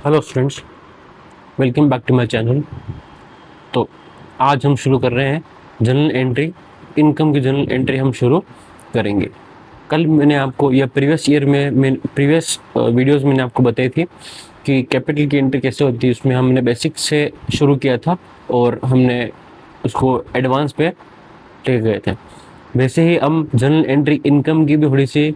Hello friends, welcome back to my channel. तो आज हम शुरू कर रहे हैं जनरल एंट्री, इनकम की जनरल एंट्री हम शुरू करेंगे। कल मैंने आपको या प्रीवियस ईयर में प्रीवियस वीडियोस मैंने आपको बताई थी कि कैपिटल की एंट्री कैसे होती है। उसमें हमने बेसिक से शुरू किया था और हमने उसको एडवांस पे ले गए थे। वैसे ही हम जनरल एंट्री इनकम की भी थोड़ी सी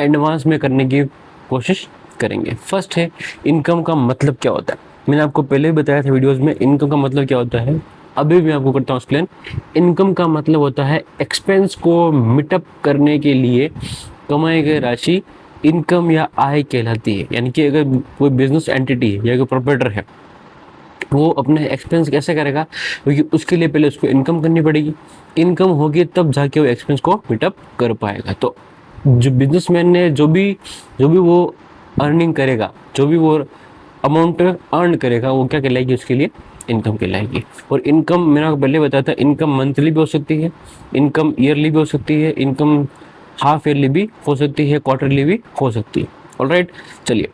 एडवांस में करने की कोशिश करेंगे। फर्स्ट है, इनकम का मतलब क्या होता है। मैंने आपको पहले भी बताया था वीडियोस में इनकम का मतलब क्या होता है, अभी भी आपको करता हूँ एक्सप्लेन। इनकम का मतलब होता है एक्सपेंस को मीटअप करने के लिए कमाई गई राशि इनकम या आय कहलाती है। यानी कि अगर कोई बिजनेस एंटिटी है या कोई प्रोप्राइटर है, वो अपने एक्सपेंस कैसे करेगा, क्योंकि उसके लिए पहले उसको इनकम करनी पड़ेगी। इनकम होगी तब जाके वो एक्सपेंस को मीटअप कर पाएगा। तो जो बिजनेसमैन ने जो भी वो अर्निंग करेगा, जो भी वो अमाउंट अर्न करेगा, वो क्या कहलाएगी, उसके लिए इनकम कहलाएगी। और इनकम मैंने आपको पहले बताया था, इनकम मंथली भी हो सकती है, इनकम ईयरली भी हो सकती है, इनकम हाफ ईयरली भी हो सकती है, क्वार्टरली भी हो सकती है। ऑलराइट, चलिए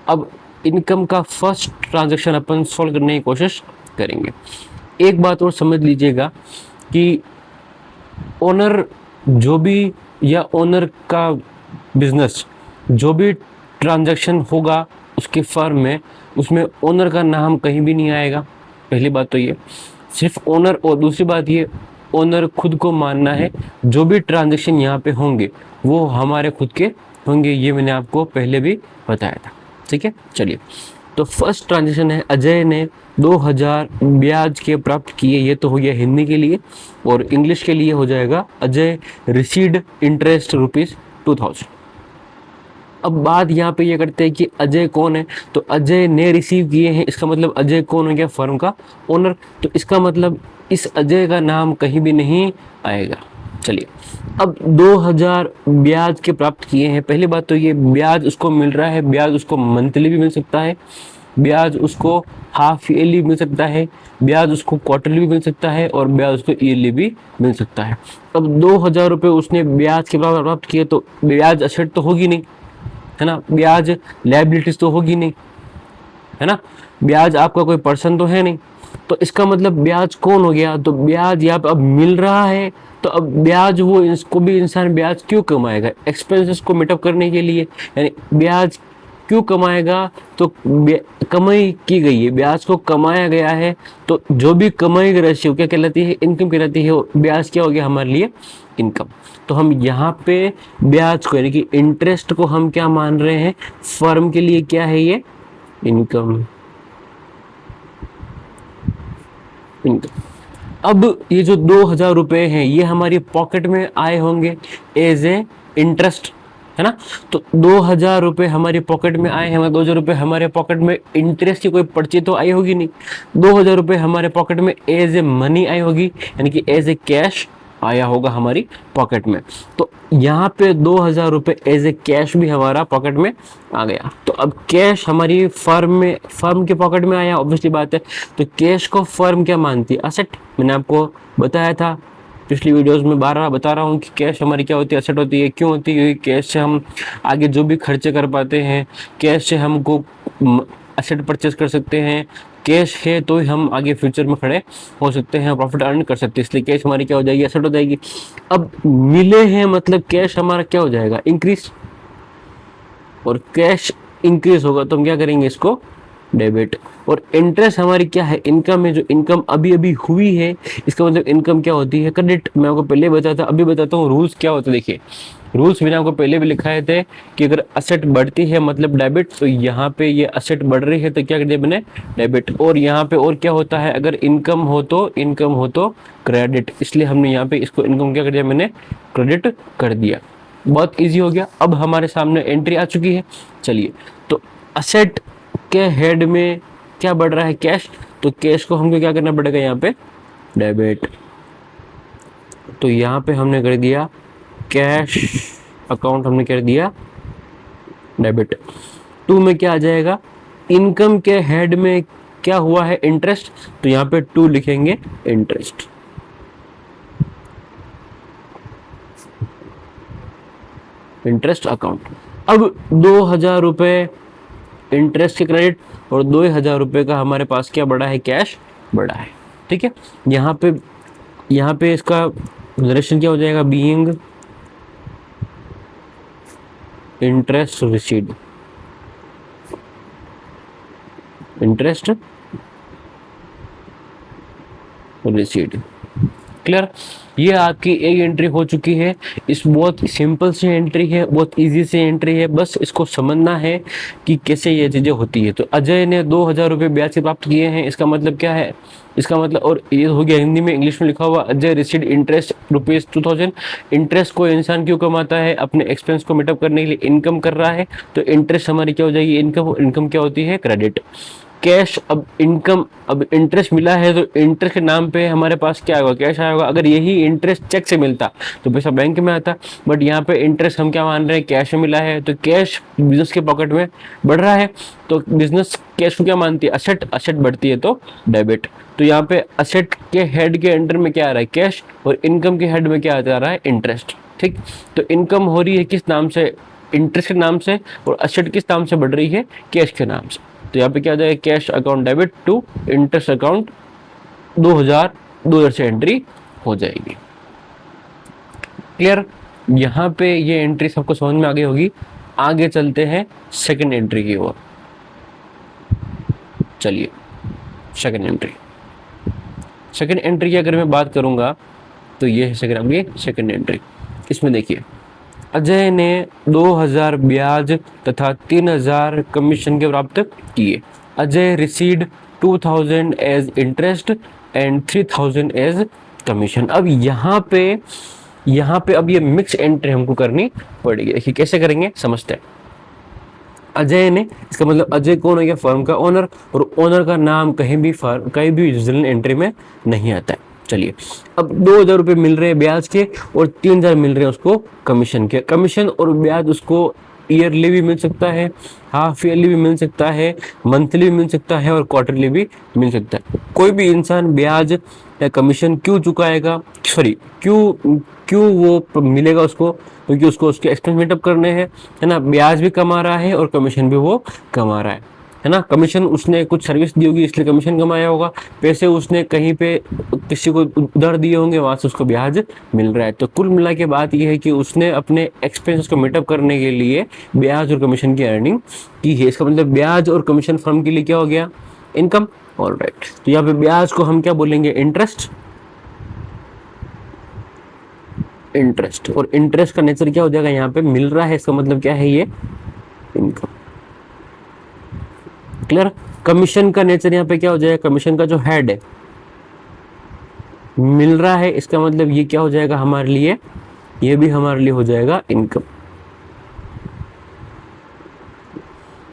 अब इनकम का फर्स्ट ट्रांजैक्शन अपन सॉल्व करने की कोशिश करेंगे। एक बात और समझ लीजिएगा कि ओनर जो भी या ओनर का बिजनेस जो भी ट्रांजैक्शन होगा उसके फर्म में, उसमें ओनर का नाम कहीं भी नहीं आएगा। पहली बात तो ये, सिर्फ ओनर। और दूसरी बात ये, ओनर खुद को मानना है जो भी ट्रांजैक्शन यहाँ पे होंगे वो हमारे खुद के होंगे। ये मैंने आपको पहले भी बताया था, ठीक है। चलिए, तो फर्स्ट ट्रांजैक्शन है, अजय ने 2000 ब्याज के प्राप्त किए। ये तो हो गया हिंदी के लिए, और इंग्लिश के लिए हो जाएगा अजय रिसीव्ड इंटरेस्ट ₹2000। अब बात यहाँ पे ये करते हैं कि अजय कौन है, तो अजय ने रिसीव किए हैं, इसका मतलब अजय कौन हो गया, फर्म का ओनर। तो इसका मतलब इस अजय का नाम कहीं भी नहीं आएगा। चलिए, अब 2000 ब्याज के प्राप्त किए हैं। पहली बात तो ये, ब्याज उसको मिल रहा है, ब्याज उसको मंथली भी मिल सकता है, ब्याज उसको हाफ ईयरली मिल सकता है, ब्याज उसको क्वार्टरली भी मिल सकता है, और ब्याज उसको ईयरली भी मिल सकता है। अब 2000 रुपये उसने ब्याज के प्राप्त किए, तो ब्याज असेट तो होगी नहीं, है ना, ब्याज लायबिलिटीज तो होगी नहीं, है ना, ब्याज आपका कोई पर्सन तो है नहीं। तो इसका मतलब ब्याज कौन हो गया, तो ब्याज यहाँ पे अब मिल रहा है। तो अब ब्याज वो इसको भी इंसान ब्याज क्यों कमाएगा, एक्सपेंसेस को मीटअप करने के लिए। यानी ब्याज क्यों कमाएगा, तो कमाई की गई है, ब्याज को कमाया गया है। तो जो भी कमाई की राशि क्या कहलाती है, इनकम कहलाती है। ब्याज क्या हो गया हमारे लिए, इनकम। तो हम यहाँ पे ब्याज को यानी कि इंटरेस्ट को हम क्या मान रहे हैं, फर्म के लिए क्या है ये, इनकम। अब ये जो 2000 रुपये हैं ये हमारी पॉकेट में आए होंगे एज ए इंटरेस्ट, है ना। तो 2000 रुपये हमारी पॉकेट में आए हैं, 2000 रुपये हमारे पॉकेट में इंटरेस्ट की कोई पर्ची तो आई होगी नहीं। 2000 रुपये हमारे पॉकेट में एज ए मनी आई होगी, यानी कि एज ए कैश आया होगा हमारी पॉकेट में। तो यहाँ पे 2000 रुपये एज ए कैश भी हमारा पॉकेट में आ गया। तो अब कैश हमारी फर्म के पॉकेट में आया, ऑब्वियसली बात है। तो कैश को फर्म क्या मानती है, असेट। मैंने आपको बताया था पिछली वीडियोस में, बार बार बता रहा हूँ कि कैश हमारी क्या होती है, असेट होती है। क्यों होती है, क्योंकि कैश से हम आगे जो भी खर्चे कर पाते हैं, कैश से हमको असेट परचेस कर सकते हैं। कैश है तो ही हम आगे फ्यूचर में खड़े हो सकते हैं, प्रॉफिट अर्न कर सकते हैं। इसलिए कैश हमारी क्या हो जाएगी, एसेट हो जाएगी। अब मिले हैं मतलब कैश हमारा क्या हो जाएगा, इंक्रीज। और कैश इंक्रीज होगा तो हम क्या करेंगे, इसको डेबिट। और इंटरेस्ट हमारी क्या है, इनकम है। जो इनकम अभी अभी हुई है, इसका मतलब इनकम क्या होती है, क्रेडिट। मैं आपको पहले बताया था, अभी बताता हूँ रूल्स क्या होते हैं। देखिए, रूल्स मैंने आपको पहले भी लिखाए थे कि अगर असेट बढ़ती है मतलब डेबिट, तो यहाँ पे ये असेट बढ़ रही है तो क्या कर दिया मैंने, डेबिट। और यहाँ पे और क्या होता है, अगर इनकम हो तो क्रेडिट। इसलिए हमने यहाँ पे इसको इनकम क्या कर दिया, मैंने क्रेडिट कर दिया। बहुत ईजी हो गया। अब हमारे सामने एंट्री आ चुकी है। चलिए, तो असेट के हेड में क्या बढ़ रहा है, कैश। तो कैश को हमको क्या करना पड़ेगा, यहाँ पे डेबिट। तो यहाँ पे हमने कर दिया कैश अकाउंट, हमने कर दिया डेबिट। टू में क्या आ जाएगा, इनकम के हेड में क्या हुआ है, इंटरेस्ट। तो यहाँ पे 2 लिखेंगे, इंटरेस्ट। Interest account. अब 2000 रुपये इंटरेस्ट के क्रेडिट, और 2,000 का हमारे पास क्या बढ़ा है, कैश बढ़ा है। ठीक है, यहाँ पे इसका नरेशन क्या हो जाएगा, being interest received, interest received. Clear, ये आपकी एक एंट्री हो चुकी है। इस बहुत सिंपल सी एंट्री है, बहुत इजी सी एंट्री है, बस इसको समझना है कि कैसे ये चीजें होती है। तो अजय ने 2,000 ब्याज से प्राप्त किए हैं, इसका मतलब क्या है, इसका मतलब, और ये हो गया हिंदी में, इंग्लिश में लिखा हुआ, अजय रिसीव्ड इंटरेस्ट ₹2,000। इंटरेस्ट को इंसान क्यों कमाता है, अपने एक्सपेंस को मीटअप करने के लिए इनकम कर रहा है, तो इंटरेस्ट हमारी क्या हो जाएगी, इनकम। इनकम क्या होती है, क्रेडिट। कैश, अब इनकम, अब इंटरेस्ट मिला है तो इंटरेस्ट के नाम पे हमारे पास क्या होगा, कैश आएगा। अगर यही इंटरेस्ट चेक से मिलता तो पैसा बैंक में आता, बट यहाँ पे इंटरेस्ट हम क्या मान रहे हैं, कैश में मिला है, तो कैश बिजनेस के पॉकेट में बढ़ रहा है। तो बिजनेस कैश को क्या मानती है, असेट। असेट बढ़ती है तो डेबिट। तो यहाँ पे असेट के हेड के अंडर में क्या आ रहा है, कैश, और इनकम के हेड में क्या आ रहा है, इंटरेस्ट। ठीक, तो इनकम हो रही है किस नाम से, इंटरेस्ट के नाम से, और असेट किस नाम से बढ़ रही है, कैश के नाम से। तो यहाँ पे क्या आ जाएगा, cash account debit to interest account 2,000 से एंट्री हो जाएगी। क्लियर, यहाँ पे ये एंट्री सबको समझ में आ गई होगी। आगे चलते हैं सेकंड एंट्री की ओर। चलिए, सेकंड एंट्री, सेकंड एंट्री की अगर मैं बात करूंगा तो ये है सेकंड एंट्री। इसमें देखिए, अजय ने 2,000 ब्याज तथा 3,000 कमीशन के प्राप्त किए। Ajay received 2,000 as interest and 3,000 as commission. अब यहाँ पे अब ये मिक्स एंट्री हमको करनी पड़ेगी। देखिए कैसे करेंगे, समझते हैं। अजय ने, इसका मतलब अजय कौन हो गया, फर्म का ओनर, और ओनर का नाम कहीं भी जर्नल एंट्री में नहीं आता है। चलिए, अब 2,000 मिल रहे हैं ब्याज के, और 3,000 मिल रहे हैं उसको कमीशन के। कमीशन और ब्याज उसको ईयरली भी मिल सकता है, हाफ ईयरली भी मिल सकता है, मंथली भी मिल सकता है, और क्वार्टरली भी मिल सकता है। कोई भी इंसान ब्याज या कमीशन क्यों चुकाएगा, सॉरी क्यों वो मिलेगा उसको, क्योंकि उसको उसके एक्सपेंस मीटअप करने हैं, है ना। ब्याज भी कमा रहा है और कमीशन भी वो कमा रहा है ना। कमीशन उसने कुछ सर्विस दी होगी इसलिए कमीशन कमाया होगा, पैसे उसने कहीं पे किसी को उधार दिए होंगे, वहां से उसको ब्याज मिल रहा है। तो कुल मिला के बात यह है कि उसने अपने एक्सपेंसेस को मीटअप करने के लिए ब्याज और कमीशन की अर्निंग की है। इसका मतलब ब्याज और कमीशन फर्म के लिए क्या हो गया, इनकम। ऑलराइट, तो यहाँ पे ब्याज को हम क्या बोलेंगे, इंटरेस्ट। इंटरेस्ट, और इंटरेस्ट का नेचर क्या हो जाएगा, यहाँ पे मिल रहा है, इसका मतलब क्या है, ये इनकम। क्लियर, कमीशन का नेचर यहाँ पे क्या हो जाएगा, कमीशन का जो हेड है मिल रहा है, इसका मतलब ये क्या हो जाएगा हमारे लिए, ये भी हमारे लिए हो जाएगा इनकम।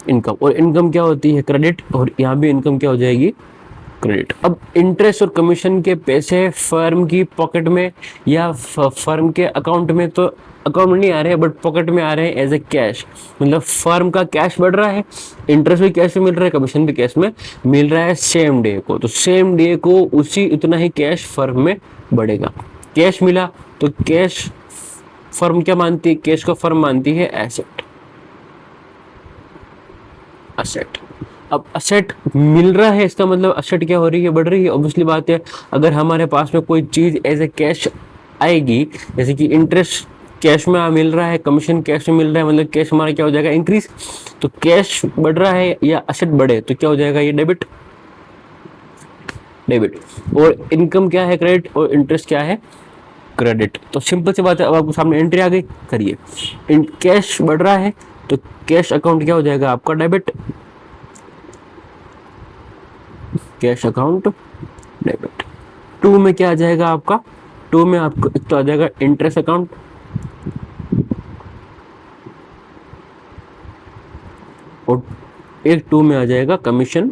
इनकम, और इनकम क्या होती है, क्रेडिट, और यहाँ भी इनकम क्या हो जाएगी, क्रेडिट। अब इंटरेस्ट और कमीशन के पैसे फर्म की पॉकेट में या फर्म के अकाउंट में, तो अकाउंट में नहीं आ रहे हैं बट पॉकेट में आ रहे हैं एज ए कैश। मतलब फर्म का कैश बढ़ रहा है, इंटरेस्ट भी कैश में मिल रहा है, कमीशन भी कैश में मिल रहा है सेम डे को। तो सेम डे को उसी उतना ही कैश फर्म में बढ़ेगा। कैश मिला तो कैश फर्म क्या मानती है, कैश को फर्म मानती है एसेट। असेट, अब असेट मिल रहा है, इसका मतलब असेट क्या हो रही है, बढ़ रही है। ऑब्वियसली बात है, अगर हमारे पास में कोई चीज एज ए कैश आएगी, जैसे कि इंटरेस्ट कैश में मिल रहा है, कमीशन कैश में मिल रहा है, मतलब कैश हमारा क्या हो जाएगा, इंक्रीज। तो कैश बढ़ रहा है या असेट बढ़े तो क्या हो जाएगा, ये डेबिट। डेबिट, और इनकम क्या है, क्रेडिट, और इंटरेस्ट क्या है, क्रेडिट। तो सिंपल सी बात है, अब आपको सामने एंट्री आ गई, करिए। कैश बढ़ रहा है तो कैश अकाउंट क्या हो जाएगा आपका, डेबिट। Cash account debit. 2 में क्या आ जाएगा आपका, 2 में आपको एक तो आ जाएगा इंटरेस्ट अकाउंट, और एक 2 में आ जाएगा कमीशन।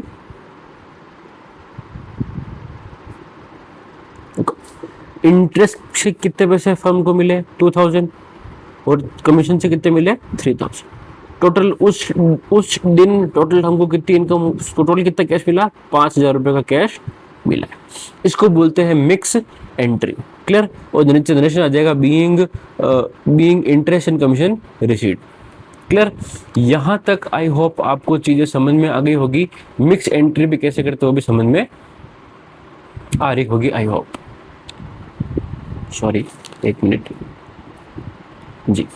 इंटरेस्ट से कितने पैसे फर्म को मिले, 2,000, और कमीशन से कितने मिले, 3,000। टोटल उस दिन टोटल हमको कितनी इनकम, टोटल कितना कैश मिला, 5,000 रुपए का कैश मिला। इसको बोलते हैं मिक्स एंट्री। क्लियर, और नीचे जनरेशन आ जाएगा being interest and commission received. Clear? यहाँ तक आई होप आपको चीज़ें समझ में आ गई होगी। मिक्स एंट्री भी कैसे करते हो भी समझ में आ रही होगी आई होप। सॉरी, 1 मिनट जी,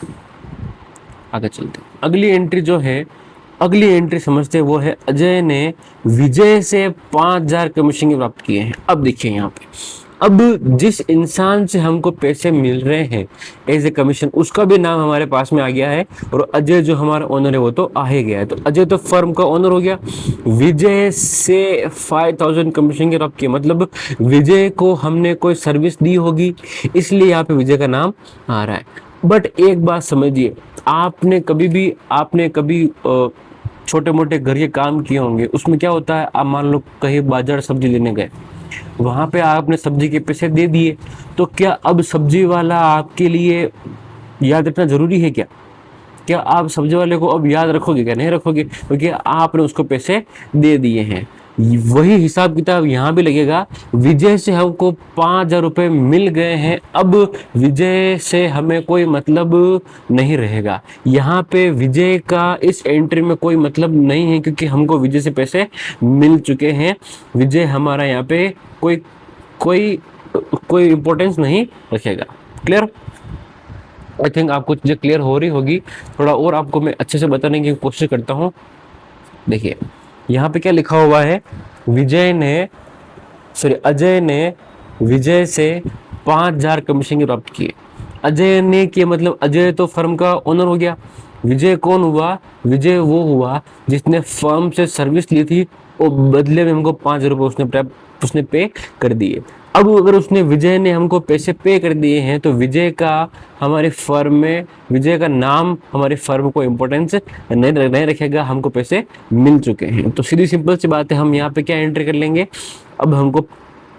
आगे चलते हैं। अगली एंट्री जो है, अगली एंट्री समझते हैं, वो है अजय ने विजय से 5,000 कमीशन प्राप्त किए हैं। अब देखिए यहाँ पे, अब जिस इंसान से हमको पैसे मिल रहे हैं एज ए कमीशन, उसका भी नाम हमारे पास में आ गया है, और अजय जो हमारा ओनर है वो तो आ ही गया है। तो अजय तो फर्म का ओनर हो गया। विजय से 5,000 कमीशन की प्राप्त किए, मतलब विजय को हमने कोई सर्विस दी होगी, इसलिए यहाँ पे विजय का नाम आ रहा है। बट एक बात समझिए, आपने कभी छोटे मोटे घर के काम किए होंगे, उसमें क्या होता है, आप मान लो कहीं बाजार सब्जी लेने गए, वहां पे आपने सब्जी के पैसे दे दिए, तो क्या अब सब्जी वाला आपके लिए याद रखना जरूरी है क्या? क्या आप सब्जी वाले को अब याद रखोगे? क्या नहीं रखोगे, क्योंकि आपने उसको पैसे दे दिए हैं। वही हिसाब किताब यहाँ भी लगेगा। विजय से हमको 5,000 रुपये मिल गए हैं, अब विजय से हमें कोई मतलब नहीं रहेगा। यहाँ पे विजय का इस एंट्री में कोई मतलब नहीं है, क्योंकि हमको विजय से पैसे मिल चुके हैं। विजय हमारा यहाँ पे कोई कोई कोई इम्पोर्टेंस नहीं रखेगा। क्लियर? आई थिंक आपको चीज़ें क्लियर हो रही होगी। थोड़ा और आपको मैं अच्छे से बताने की कोशिश करता हूँ। देखिए यहाँ पे क्या लिखा हुआ है, अजय ने विजय से 5,000 कमीशन प्राप्त किए। अजय ने किए मतलब अजय तो फर्म का ओनर हो गया। विजय कौन हुआ? विजय वो हुआ जिसने फर्म से सर्विस ली थी और बदले में हमको 5,000 रुपये उसने पे कर दिए। अब अगर विजय ने हमको पैसे पे कर दिए हैं, तो विजय का हमारी फर्म में, विजय का नाम हमारी फर्म को इम्पोर्टेंस नहीं रखेगा, हमको पैसे मिल चुके हैं। तो सीधी सिंपल सी बात है, हम यहाँ पे क्या एंट्री कर लेंगे, अब हमको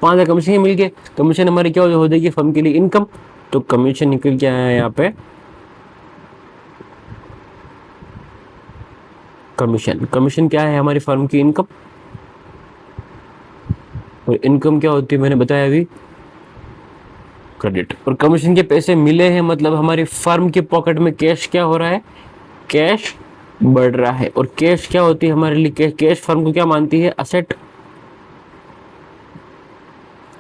5,000 कमीशन मिल गए। कमीशन हमारी क्या हो जाएगी फर्म के लिए? इनकम। तो कमीशन निकल के आया यहाँ पे कमीशन क्या है? हमारी फर्म की इनकम। और इनकम क्या होती है मैंने बताया अभी, क्रेडिट। और कमीशन के पैसे मिले हैं मतलब हमारी फर्म के पॉकेट में कैश क्या हो रहा है? कैश बढ़ रहा है। और कैश क्या होती है हमारे लिए? कैश फर्म को क्या मानती है? असेट।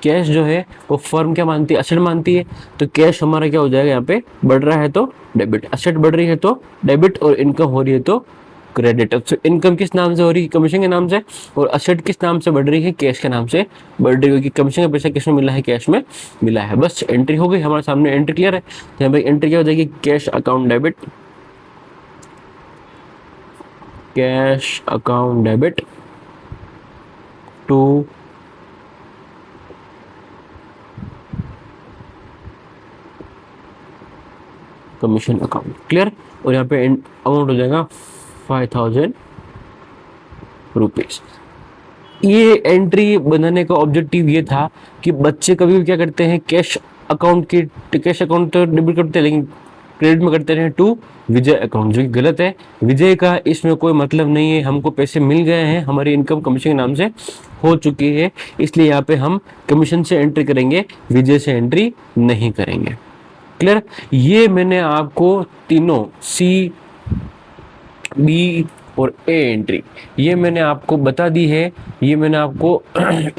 कैश जो है वो फर्म क्या मानती है? असेट मानती है। तो कैश हमारा क्या हो जाएगा यहाँ पे? बढ़ रहा है तो डेबिट, असेट बढ़ रही है तो डेबिट, और इनकम हो रही है तो क्रेडिट। तो इनकम किस नाम से हो रही है? कमीशन के नाम से। और असेट किस नाम से बढ़ रही है? कैश के नाम से बढ़ रही है, क्योंकि कमीशन का पैसा किस में मिला है? कैश में मिला है। बस एंट्री हो गई हमारे सामने, एंट्री क्लियर है। यहाँ पे एंट्री क्या हो जाएगी? Cash account debit, cash account debit to commission account. Clear? और यहाँ पे अमाउंट हो जाएगा 5,000 रुपीज। ये एंट्री बनाने का ऑब्जेक्टिव ये था कि बच्चे कभी भी क्या करते हैं, कैश अकाउंट तो डेबिट करते हैं, लेकिन क्रेडिट में करते हैं टू विजय अकाउंट, जो कि गलत है। विजय का इसमें कोई मतलब नहीं है। हमको पैसे मिल गए हैं, हमारी इनकम कमीशन के नाम से हो चुकी है, इसलिए यहाँ पे हम कमीशन से एंट्री करेंगे, विजय से एंट्री नहीं करेंगे। क्लियर? ये मैंने आपको तीनों सी, बी और ए एंट्री ये मैंने आपको बता दी है। ये मैंने आपको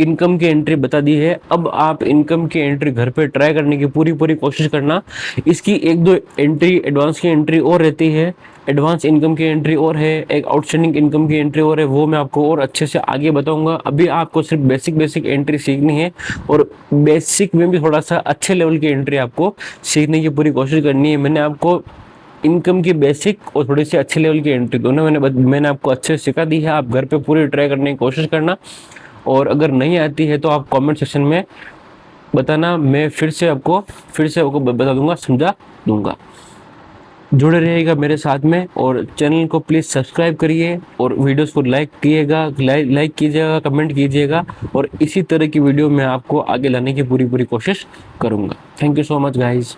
इनकम की एंट्री बता दी है। अब आप इनकम की एंट्री घर पे ट्राई करने की पूरी कोशिश करना। इसकी 1-2 एंट्री एडवांस की एंट्री और रहती है, एडवांस इनकम की एंट्री और है, एक आउटस्टैंडिंग इनकम की एंट्री और है, वो मैं आपको और अच्छे से आगे बताऊंगा। अभी आपको सिर्फ बेसिक एंट्री सीखनी है, और बेसिक में भी थोड़ा सा अच्छे लेवल की एंट्री आपको सीखने की पूरी कोशिश करनी है। मैंने आपको इनकम की बेसिक और थोड़ी सी अच्छे लेवल की एंट्री दोनों मैंने आपको अच्छे से सिखा दी है। आप घर पे पूरी ट्राई करने की कोशिश करना, और अगर नहीं आती है तो आप कमेंट सेक्शन में बताना, मैं फिर से आपको बता दूंगा, समझा दूंगा। जुड़े रहिएगा मेरे साथ में, और चैनल को प्लीज़ सब्सक्राइब करिए, और वीडियोस को लाइक कीजिएगा, कमेंट कीजिएगा, और इसी तरह की वीडियो मैं आपको आगे लाने की पूरी कोशिश करूँगा। Thank you so much guys.